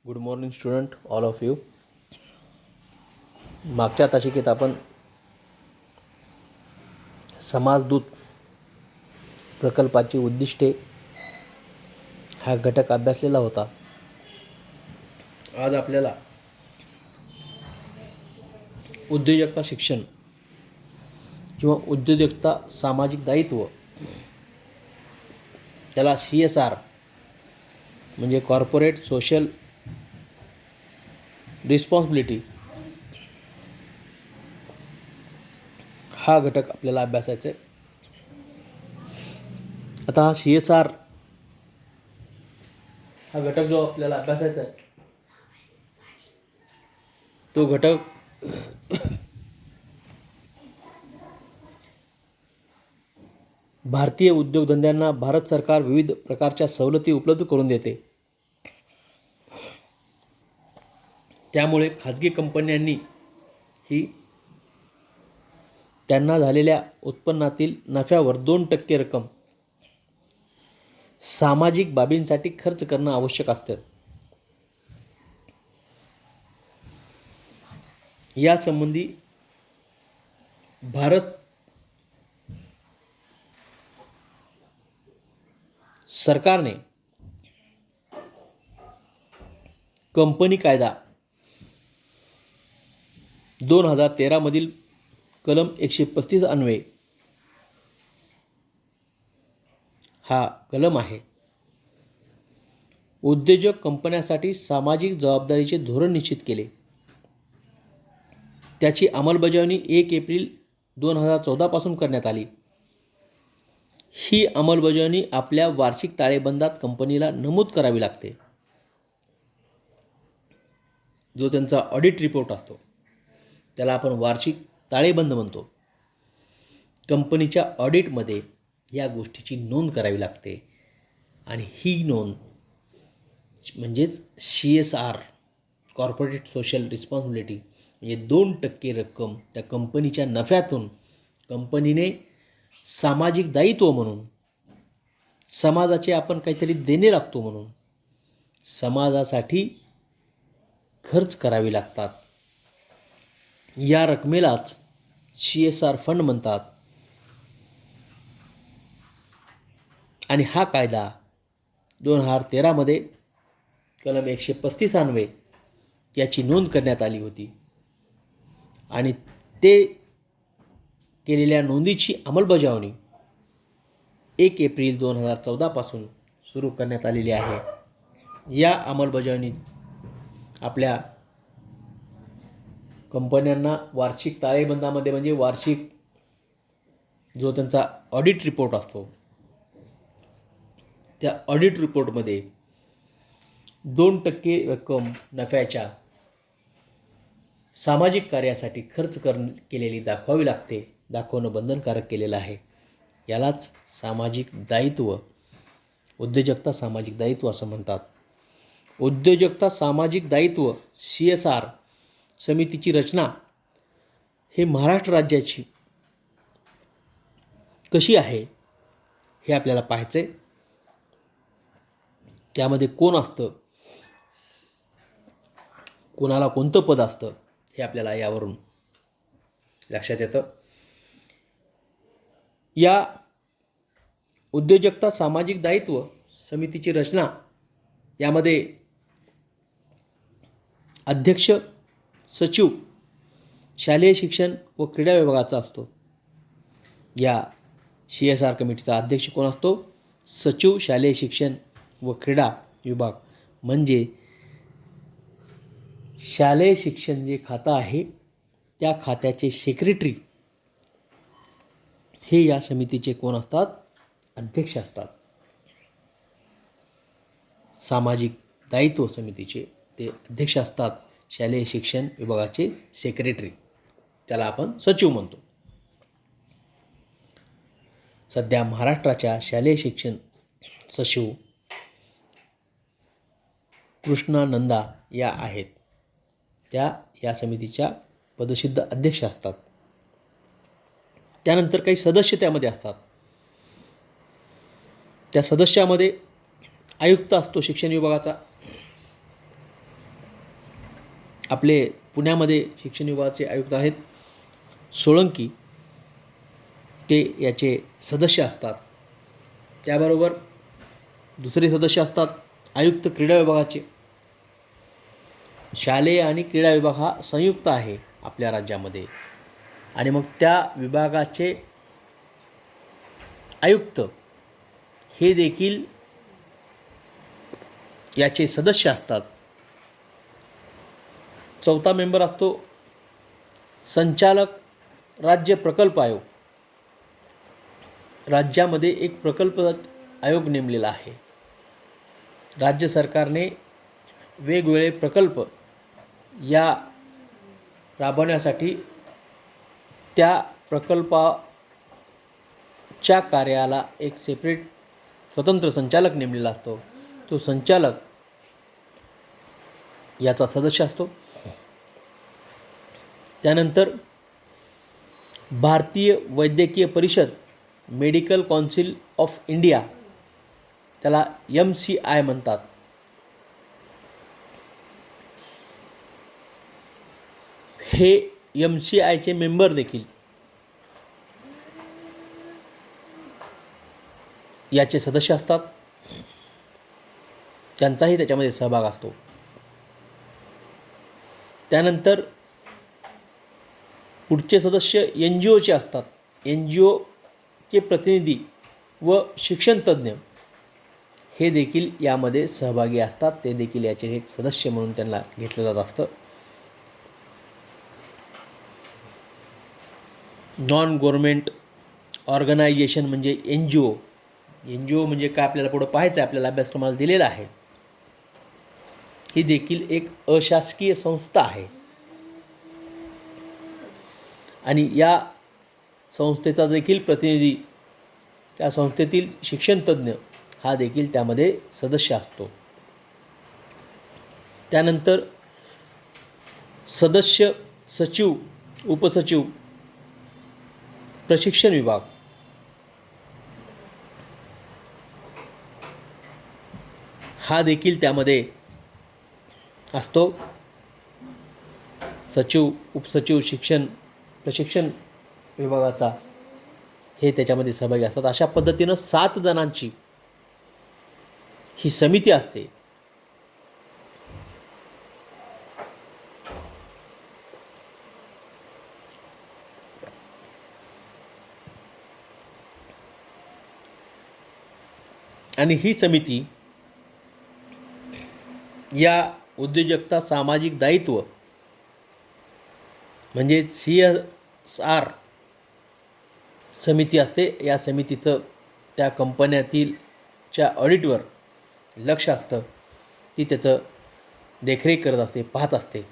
Good morning student all of you. मागच्या तासिकेत आपण समाजदूत प्रकल्पाची उद्दिष्टे हा घटक अभ्यासलेला होता. आज आपल्याला उद्योजकता शिक्षण किंवा उद्योजकता सामाजिक दायित्व, त्याला CSR म्हणजे कॉर्पोरेट सोशल रिस्पॉन्सिबिलिटी, हा घटक आपल्याला अभ्यासायचा आहे. आता हा CSR हा घटक जो आपल्याला अभ्यासायचा आहे, तो घटक भारतीय उद्योगधंद्यांना भारत सरकार विविध प्रकारच्या सवलती उपलब्ध करून देते. त्यामुळे खाजगी कंपन्यांनी ही त्यांना झालेल्या उत्पन्नातील नफ्यावर 2% रक्कम सामाजिक बाबींसाठी खर्च करणं आवश्यक असतं. यासंबंधी भारत सरकारने कंपनी कायदा 2013 मधील कलम 135 अन्वये हा कलम आहे, उद्योजक कंपन्यांसाठी सामाजिक जबाबदारीचे धोरण निश्चित केले. त्याची अंमलबजावणी 1 एप्रिल 2014 पासून करण्यात आली. ही अंमलबजावणी आपल्या वार्षिक ताळेबंदात कंपनीला नमूद करावी लागते. जो त्यांचा ऑडिट रिपोर्ट असतो त्याला आपण वार्षिक ताळेबंद म्हणतो. कंपनीच्या ऑडिटमध्ये या गोष्टीची नोंद करावी लागते आणि ही नोंद म्हणजेच CSR कॉर्पोरेट सोशल रिस्पॉन्सिबिलिटी म्हणजे 2% रक्कम त्या कंपनीच्या नफ्यातून कंपनीने सामाजिक दायित्व म्हणून, समाजाचे आपण काहीतरी देणे लागतो म्हणून समाजासाठी खर्च करावी लागतात. या रकमेलाच CSR फंड म्हणतात. आणि हा कायदा 2013 मध्ये कलम 135 अन्वये याची नोंद करण्यात आली होती आणि ते केलेल्या नोंदीची अंमलबजावणी 1 एप्रिल 2014 पासून सुरू करण्यात आलेली आहे. या अंमलबजावणीत आपल्या कंपन्यांना वार्षिक ताळेबंदामध्ये म्हणजे वार्षिक जो त्यांचा ऑडिट रिपोर्ट असतो त्या ऑडिट रिपोर्टमध्ये 2% रक्कम नफ्याच्या सामाजिक कार्यासाठी खर्च केलेली दाखवावी लागते. दाखवणं बंधनकारक केलेलं आहे. यालाच सामाजिक दायित्व, उद्योजकता सामाजिक दायित्व असं म्हणतात. उद्योजकता सामाजिक दायित्व CSR समितीची रचना हे महाराष्ट्र राज्याची कशी आहे हे आपल्याला पाहायचं आहे. त्यामध्ये कोण असतं, कोणाला कोणतं पद असतं हे आपल्याला यावरून लक्षात येतं. या उद्योजकता सामाजिक दायित्व समितीची रचना यामध्ये अध्यक्ष, सचिव शालेय शिक्षण व क्रीडा विभागाचा असतो. या CSR कमिटीचा अध्यक्ष कोण असतो? सचिव शालेय शिक्षण व क्रीडा विभाग म्हणजे शालेय शिक्षण जे खातं आहे त्या खात्याचे सेक्रेटरी हे या समितीचे कोण असतात? अध्यक्ष असतात. सामाजिक दायित्व समितीचे ते अध्यक्ष असतात. शालेय शिक्षण विभागाचे सेक्रेटरी, त्याला आपण सचिव म्हणतो. सध्या महाराष्ट्राच्या शालेय शिक्षण सचिव कृष्णा नंदा या आहेत. त्या या समितीच्या पदसिद्ध अध्यक्ष असतात. त्यानंतर काही सदस्य त्यामध्ये असतात. त्या सदस्यामध्ये आयुक्त असतो शिक्षण विभागाचा, आपले पुण्यामध्ये शिक्षण विभागाचे आयुक्त आहेत सोळंकी, ते याचे सदस्य असतात. त्याबरोबर दुसरे सदस्य असतात आयुक्त क्रीडा विभागाचे. शालेय आणि क्रीडा विभाग हा संयुक्त आहे आपल्या राज्यामध्ये, आणि मग त्या विभागाचे आयुक्त हे देखील याचे सदस्य असतात. चौथा मेंबर असतो संचालक राज्य प्रकल्प आयोग. राज्यामध्ये एक प्रकल्प आयोग नेमलेला आहे. राज्य सरकारने वेगवेगळे प्रकल्प या राबवण्यासाठी त्या प्रकल्पाच्या कार्याला एक सेपरेट स्वतंत्र संचालक नेमलेला असतो. तो संचालक याचा सदस्य असतो. त्यानंतर भारतीय वैद्यकीय परिषद, मेडिकल काउन्सिल ऑफ इंडिया, त्याला MCI म्हणतात. हे MCIचे मेंबर देखील याचे सदस्य असतात. त्यांचाही त्याच्यामध्ये सहभाग असतो. त्यानंतर पुढचे सदस्य NGOचे असतात. NGOचे प्रतिनिधी व शिक्षणतज्ज्ञ हे देखील यामध्ये सहभागी असतात. ते देखील याचे एक सदस्य म्हणून त्यांना घेतलं जात असतं. नॉन गव्हर्मेंट ऑर्गनायझेशन म्हणजे NGO. NGO म्हणजे काय आपल्याला पुढं पाहायचं आहे, आपल्याला अभ्यासक्रमाला दिलेला आहे. ही देखील एक अशासकीय संस्था आहे आणि या संस्थेचा देखील प्रतिनिधी, त्या संस्थेतील शिक्षणतज्ज्ञ हा देखील त्यामध्ये सदस्य असतो. त्यानंतर सदस्य सचिव, उपसचिव, प्रशिक्षण विभाग हा देखील त्यामध्ये असतो. सचिव, उपसचिव, प्रशिक्षण विभागाचा हे त्याच्यामध्ये सहभागी असतात. अशा पद्धतीनं 7 जणांची ही समिती असते. आणि ही समिती या उद्योजकता सामाजिक दायित्व म्हणजे CSR समिती असते. या समितीचं त्या कंपन्यातीलच्या ऑडिटवर लक्ष असतं. ती त्याचं देखरेख करत असते, पाहत असते.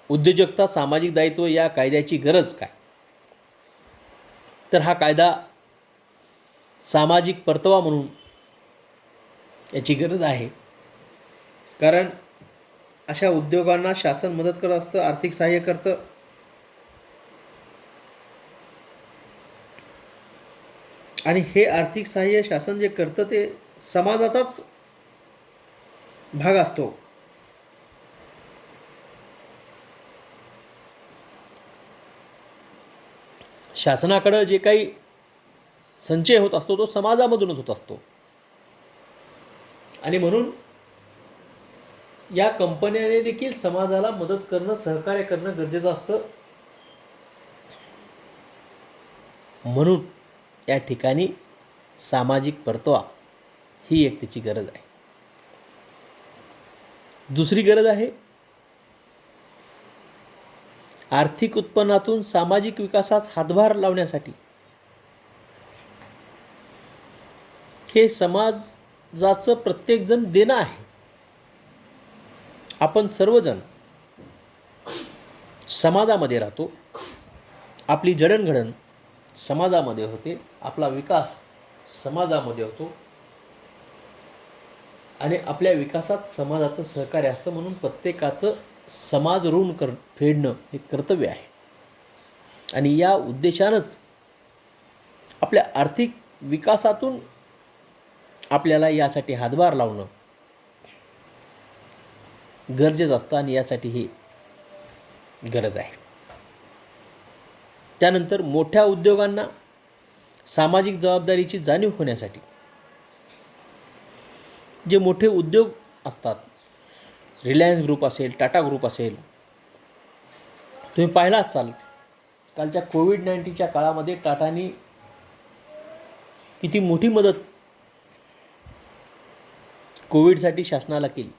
उद्योजकता सामाजिक दायित्व या कायद्याची गरज काय? तर हा कायदा सामाजिक परतावा म्हणून याची गरज आहे. कारण अशा उद्योगांना शासन मदत करत असतं, आर्थिक सहाय्य करतं. आणि हे आर्थिक सहाय्य शासन जे करतं ते समाजाचाच भाग असतो. शासनाकडं जे काही संचय होत असतो तो समाजामधूनच होत असतो. आणि म्हणून या कंपन्याने देखील समाजाला मदत करणं, सहकार्य करणं गरजेचं असतं. म्हणून या ठिकाणी सामाजिक परतावा ही एक त्याची गरज आहे. दुसरी गरज आहे आर्थिक उत्पन्नातून सामाजिक विकासास हातभार लावण्यासाठी. हे समाजाचं प्रत्येकजण देणं आहे. आपण सर्वजण समाजामध्ये राहतो. आपली जडणघडण समाजामध्ये होते. आपला विकास समाजामध्ये होतो आणि आपल्या विकासात समाजाचं सहकार्य असतं. म्हणून प्रत्येकाचं समाज ऋण फेडणं हे कर्तव्य आहे. आणि या उद्देशानंच आपल्या आर्थिक विकासातून आपल्याला यासाठी हातभार लावणं गरजेचं असतं. आणि यासाठी हे गरज आहे. त्यानंतर मोठ्या उद्योगांना सामाजिक जबाबदारीची जाणीव होण्यासाठी जे मोठे उद्योग असतात, रिलायन्स ग्रुप असेल, टाटा ग्रुप असेल, तुम्ही पाहिला असाल कालच्या कोविड-19च्या काळामध्ये टाटानी किती मोठी मदत कोविडसाठी शासनाला केली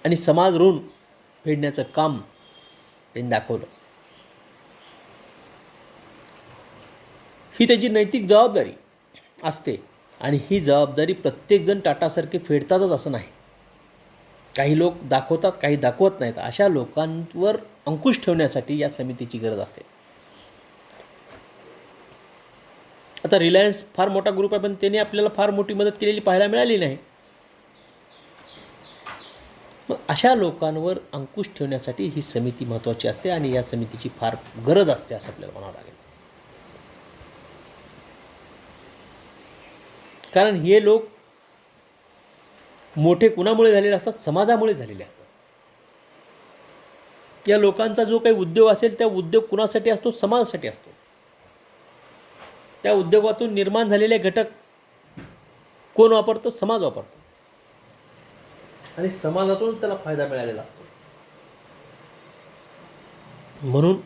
आणि समाज ऋण फेडण्याचं काम त्यांनी दाखवलं. ही त्याची नैतिक जबाबदारी असते आणि ही जबाबदारी प्रत्येकजण टाटासारखे फेडतातच असं नाही. काही लोक दाखवतात, काही दाखवत नाहीत. अशा लोकांवर अंकुश ठेवण्यासाठी या समितीची गरज असते. आता रिलायन्स फार मोठा ग्रुप आहे, पण त्याने आपल्याला फार मोठी मदत केलेली पाहायला मिळाली नाही. मग अशा लोकांवर अंकुश ठेवण्यासाठी ही समिती महत्त्वाची असते आणि या समितीची फार गरज असते असं आपल्याला म्हणावं लागेल. कारण हे लोक मोठे कुणामुळे झालेले असतात? समाजामुळे झालेले असतात. या लोकांचा जो काही उद्योग असेल त्या उद्योग कुणासाठी असतो? समाजासाठी असतो. त्या उद्योगातून निर्माण झालेले घटक कोण वापरतं? समाज वापरतो आणि समाजातून त्याला फायदा मिळालेला असतो. म्हणून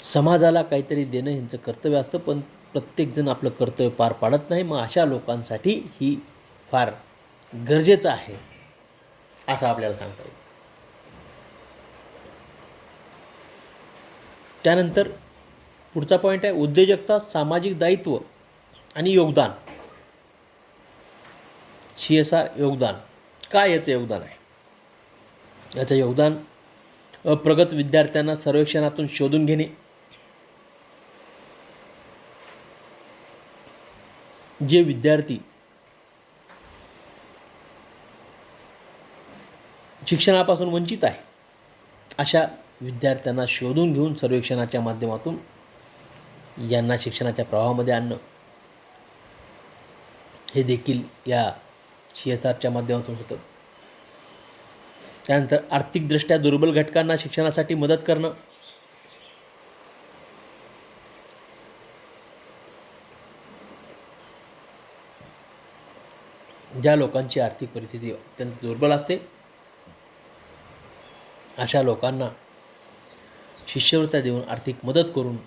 समाजाला काहीतरी देणं यांचं कर्तव्य असतं, पण प्रत्येकजण आपलं कर्तव्य पार पाडत नाही. मग अशा लोकांसाठी ही फार गरजेचं आहे असं आपल्याला सांगता येईल. त्यानंतर पुढचा पॉईंट आहे उद्योजकता, सामाजिक दायित्व आणि योगदान. CSR योगदान. काय याचं योगदान आहे? याचं योगदान अप्रगत विद्यार्थ्यांना सर्वेक्षणातून शोधून घेणे, जे विद्यार्थी शिक्षणापासून वंचित आहे अशा विद्यार्थ्यांना शोधून घेऊन सर्वेक्षणाच्या माध्यमातून यांना शिक्षणाच्या प्रवाहामध्ये आणणं, हे देखील या CSRच्या माध्यमातून होतं. त्यानंतर आर्थिकदृष्ट्या दुर्बल घटकांना शिक्षणासाठी मदत करणं, ज्या लोकांची आर्थिक परिस्थिती अत्यंत दुर्बल असते अशा लोकांना शिष्यवृत्त्या देऊन आर्थिक मदत करून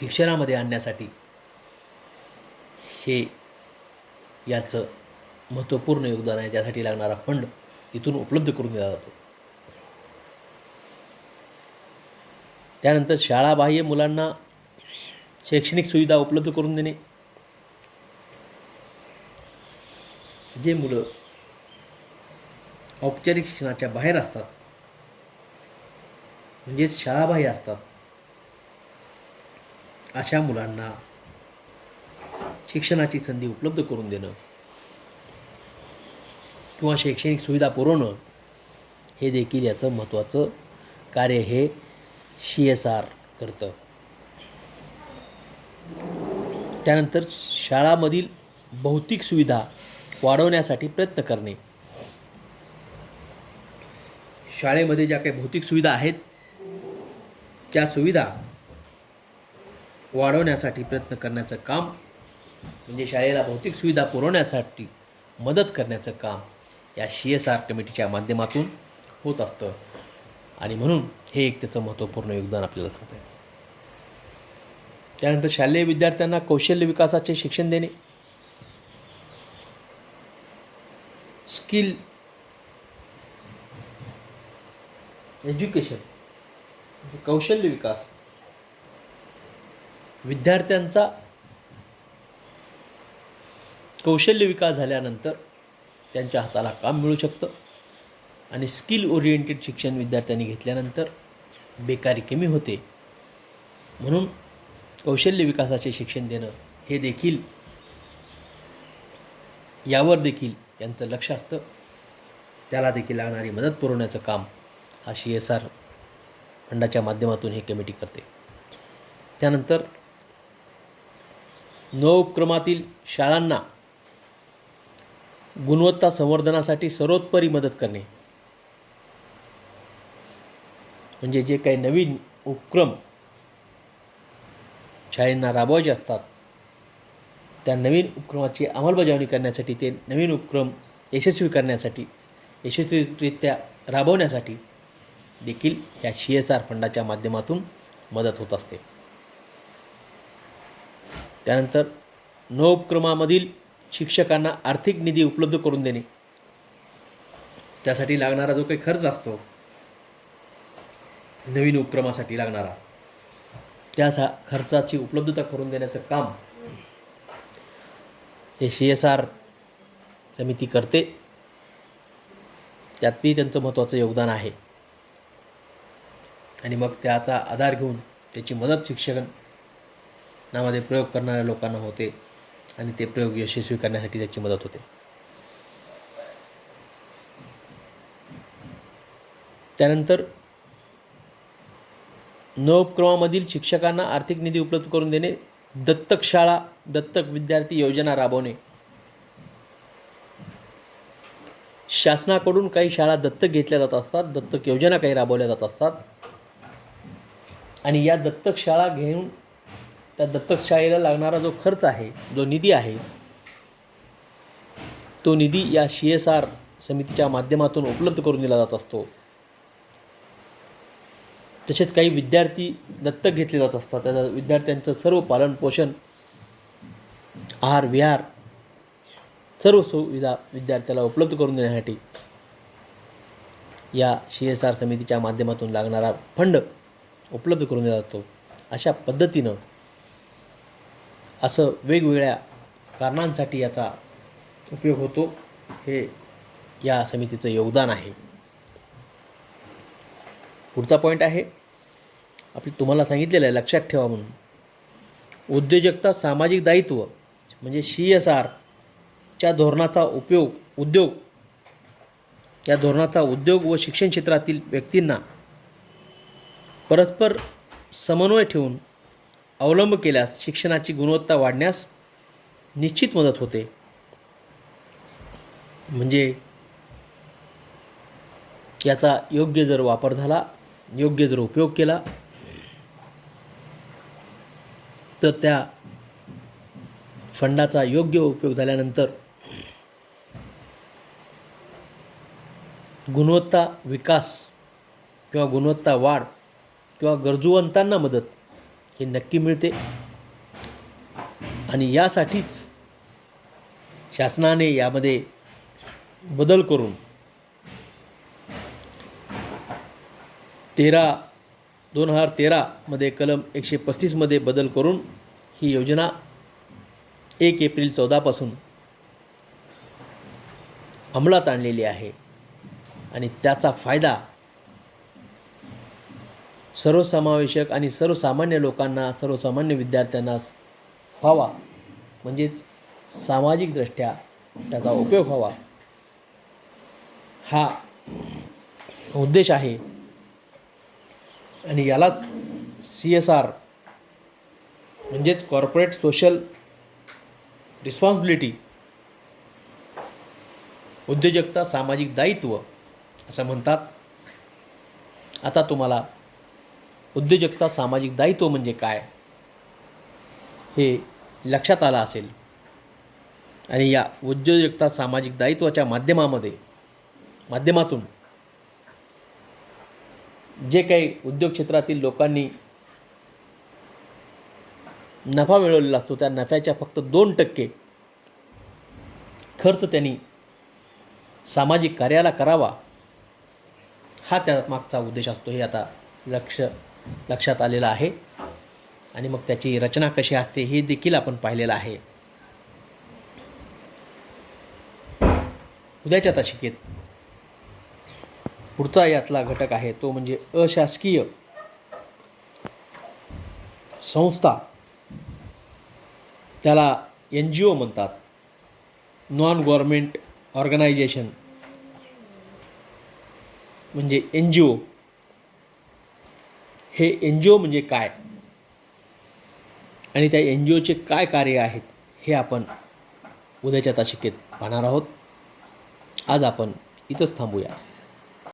शिक्षणामध्ये आणण्यासाठी हे याचं महत्त्वपूर्ण योगदान आहे. ज्यासाठी लागणारा फंड इथून उपलब्ध करून दिला जातो. त्यानंतर शाळाबाह्य मुलांना शैक्षणिक सुविधा उपलब्ध करून देणे. जे मुलं औपचारिक शिक्षणाच्या बाहेर असतात, म्हणजेच शाळाबाह्य असतात, अशा मुलांना शिक्षणाची संधी उपलब्ध करून देणं किंवा शैक्षणिक सुविधा पुरवणं, हे देखील याचं महत्त्वाचं कार्य हे CSR करतं. त्यानंतर शाळामधील भौतिक सुविधा वाढवण्यासाठी प्रयत्न करणे. शाळेमध्ये ज्या काही भौतिक सुविधा आहेत त्या सुविधा वाढवण्यासाठी प्रयत्न करण्याचं काम, म्हणजे शाळेला भौतिक सुविधा पुरवण्यासाठी मदत करण्याचं काम या CSR कमिटीच्या माध्यमातून होत असतं आणि म्हणून हे एक त्याचं महत्त्वपूर्ण योगदान आपल्याला सांगता येतं. त्यानंतर शालेय विद्यार्थ्यांना कौशल्य विकासाचे शिक्षण देणे, स्किल एज्युकेशन म्हणजे कौशल्य विकास. विद्यार्थ्यांचा कौशल्य विकास झाल्यानंतर त्यांच्या हाताला काम मिळू शकतं आणि स्किल ओरिएंटेड शिक्षण विद्यार्थ्यांनी घेतल्यानंतर बेकारी कमी होते. म्हणून कौशल्य विकासाचे शिक्षण देणं हे देखील, यावर देखील यांचं लक्ष असतं. त्याला देखील लागणारी मदत पुरवण्याचं काम हा CSR फंडाच्या माध्यमातून ही कमिटी करते. त्यानंतर नवोपक्रमातील शाळांना गुणवत्ता संवर्धनासाठी सर्वोत्परी मदत करणे, म्हणजे जे काही नवीन उपक्रम शाळांना राबवायचे असतात त्या नवीन उपक्रमाची अंमलबजावणी करण्यासाठी, ते नवीन उपक्रम यशस्वी करण्यासाठी, यशस्वीरित्या राबवण्यासाठी देखील ह्या CSR फंडाच्या माध्यमातून मदत होत असते. त्यानंतर नवोपक्रमामधील शिक्षकांना आर्थिक निधी उपलब्ध करून देणे, त्यासाठी लागणारा जो काही खर्च असतो नवीन उपक्रमासाठी लागणारा, त्या खर्चाची उपलब्धता करून देण्याचं काम हे CSR समिती करते. त्यातही त्यांचं महत्त्वाचं योगदान आहे. आणि मग त्याचा आधार घेऊन त्याची मदत शिक्षणामध्ये प्रयोग करणाऱ्या लोकांना होते आणि ते प्रयोग यशस्वी करण्यासाठी त्याची मदत होते. त्यानंतर नवोपक्रमामधील शिक्षकांना आर्थिक निधी उपलब्ध करून देणे, दत्तक शाळा, दत्तक विद्यार्थी योजना राबवणे. शासनाकडून काही शाळा दत्तक घेतल्या जात असतात, दत्तक योजना काही राबवल्या जात असतात आणि या दत्तक शाळा घेऊन त्या दत्तक शाळेला लागणारा जो खर्च आहे, जो निधी आहे, तो निधी या CSR समितीच्या माध्यमातून उपलब्ध करून दिला जात असतो. तसेच काही विद्यार्थी दत्तक घेतले जात असतात, त्या विद्यार्थ्यांचं सर्व पालन पोषण, आहार विहार, सर्व सुविधा विद्यार्थ्याला उपलब्ध करून देण्यासाठी या CSR समितीच्या माध्यमातून लागणारा फंड उपलब्ध करून दिला जातो. अशा पद्धतीनं असं वेगवेगळ्या कारणांसाठी याचा उपयोग होतो. हे या समितीचं योगदान आहे. पुढचा पॉईंट आहे तुम्हाला सांगितलेलं आहे, लक्षात ठेवा म्हणून, उद्योजकता सामाजिक दायित्व म्हणजे CSRच्या धोरणाचा या धोरणाचा उद्योग व शिक्षण क्षेत्रातील व्यक्तींना परस्पर समन्वय ठेवून अवलंब केल्यास शिक्षणाची गुणवत्ता वाढण्यास निश्चित मदत होते. म्हणजे याचा योग्य जर वापर झाला, योग्य जर उपयोग केला, तर त्या फंडाचा योग्य उपयोग झाल्यानंतर गुणवत्ता विकास किंवा गुणवत्ता वाढ किंवा गरजूवंतांना मदत हे नक्की मिळते. आणि यासाठीच शासनाने यामध्ये बदल करून 2013 मध्ये कलम 135 मध्ये बदल करून ही योजना 1 एप्रिल 2014 पासून अंमलात आणलेली आहे. आणि त्याचा फायदा सर्वसमावेशक आणि सर्वसामान्य लोकांना, सर्वसामान्य विद्यार्थ्यांना व्हावा, म्हणजेच सामाजिकदृष्ट्या त्याचा उपयोग व्हावा, हा उद्देश आहे. आणि यालाच CSR म्हणजेच कॉर्पोरेट सोशल रिस्पॉन्सिबिलिटी, उद्योजकता सामाजिक दायित्व असं म्हणतात. आता तुम्हाला उद्योजकता सामाजिक दायित्व म्हणजे काय हे लक्षात आलं असेल. आणि या उद्योजकता सामाजिक दायित्वाच्या माध्यमातून जे काही उद्योग क्षेत्रातील लोकांनी नफा मिळवलेला असतो, त्या नफ्याच्या फक्त 2% खर्च त्यांनी सामाजिक कार्याला करावा, हा त्या मागचा उद्देश असतो. हे आता लक्षात आलेलं आहे. आणि मग त्याची रचना कशी असते हे देखील आपण पाहिलेलं आहे. उद्याच्या तासिकेत पुढचा यातला घटक आहे तो म्हणजे अशासकीय संस्था, त्याला NGO म्हणतात, नॉन गव्हर्नमेंट ऑर्गनायझेशन म्हणजे NGO. हे NGO म्हणजे काय आणि त्या NGOचे काय कार्य आहेत हे आपण उद्याच्या तासिकेत पाहणार आहोत. आज आपण इथंच थांबूया.